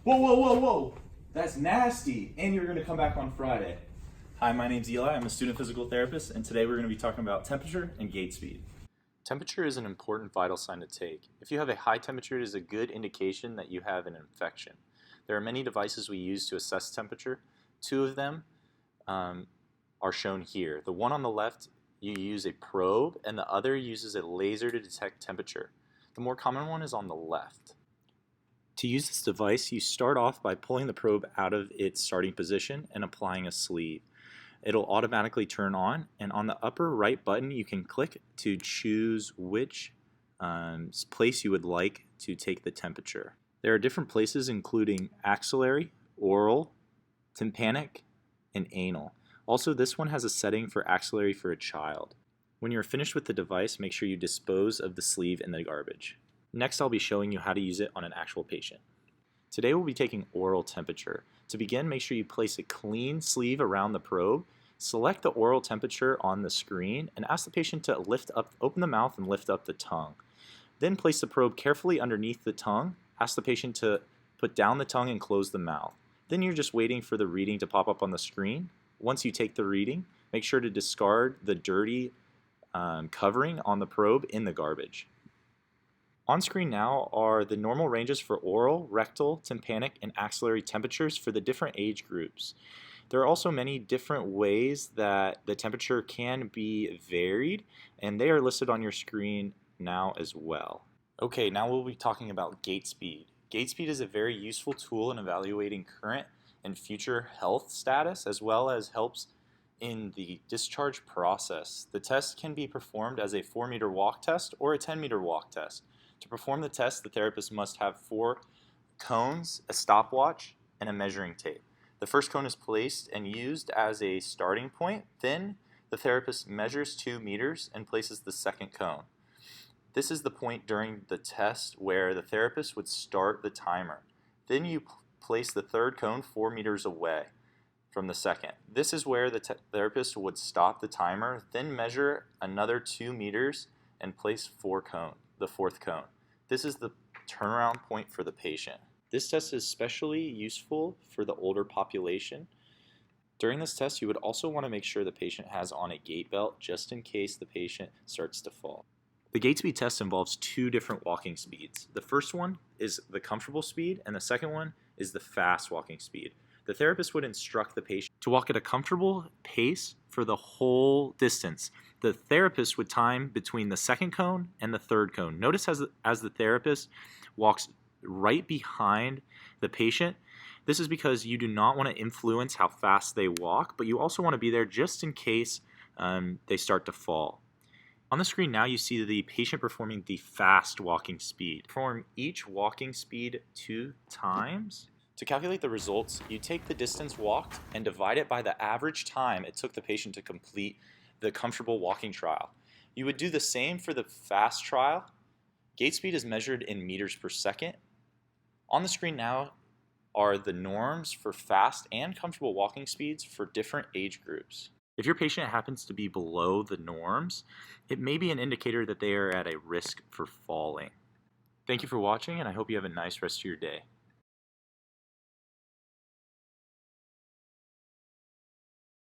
Whoa, whoa, whoa, whoa! That's nasty! And you're gonna come back on Friday. Hi, my name's Eli. I'm a student physical therapist, and today we're gonna be talking about temperature and gait speed. Temperature is an important vital sign to take. If you have a high temperature, it is a good indication that you have an infection. There are many devices we use to assess temperature. Two of them are shown here. The one on the left, you use a probe, and the other uses a laser to detect temperature. The more common one is on the left. To use this device, you start off by pulling the probe out of its starting position and applying a sleeve. It'll automatically turn on, and on the upper right button you can click to choose which place you would like to take the temperature. There are different places including axillary, oral, tympanic, and anal. Also, this one has a setting for axillary for a child. When you're finished with the device, make sure you dispose of the sleeve in the garbage. Next, I'll be showing you how to use it on an actual patient. Today we'll be taking oral temperature. To begin, make sure you place a clean sleeve around the probe, select the oral temperature on the screen, and ask the patient to open the mouth and lift up the tongue. Then place the probe carefully underneath the tongue. Ask the patient to put down the tongue and close the mouth. Then you're just waiting for the reading to pop up on the screen. Once you take the reading, make sure to discard the dirty covering on the probe in the garbage. On screen now are the normal ranges for oral, rectal, tympanic, and axillary temperatures for the different age groups. There are also many different ways that the temperature can be varied, and they are listed on your screen now as well. Okay, now we'll be talking about gait speed. Gait speed is a very useful tool in evaluating current and future health status, as well as helps in the discharge process. The test can be performed as a 4-meter walk test or a 10-meter walk test. To perform the test, the therapist must have 4 cones, a stopwatch, and a measuring tape. The first cone is placed and used as a starting point. Then the therapist measures 2 meters and places the second cone. This is the point during the test where the therapist would start the timer. Then you place the third cone 4 meters away from the second. This is where the therapist would stop the timer, then measure another 2 meters and place the fourth cone. This is the turnaround point for the patient. This test is especially useful for the older population. During this test, you would also want to make sure the patient has on a gait belt just in case the patient starts to fall. The gait speed test involves 2 different walking speeds. The first one is the comfortable speed, and the second one is the fast walking speed. The therapist would instruct the patient to walk at a comfortable pace for the whole distance. The therapist would time between the second cone and the third cone. Notice as the therapist walks right behind the patient, this is because you do not want to influence how fast they walk, but you also want to be there just in case they start to fall. On the screen now you see the patient performing the fast walking speed. Perform each walking speed 2 times. To calculate the results, you take the distance walked and divide it by the average time it took the patient to complete the comfortable walking trial. You would do the same for the fast trial. Gait speed is measured in meters per second. On the screen now are the norms for fast and comfortable walking speeds for different age groups. If your patient happens to be below the norms, it may be an indicator that they are at a risk for falling. Thank you for watching, and I hope you have a nice rest of your day.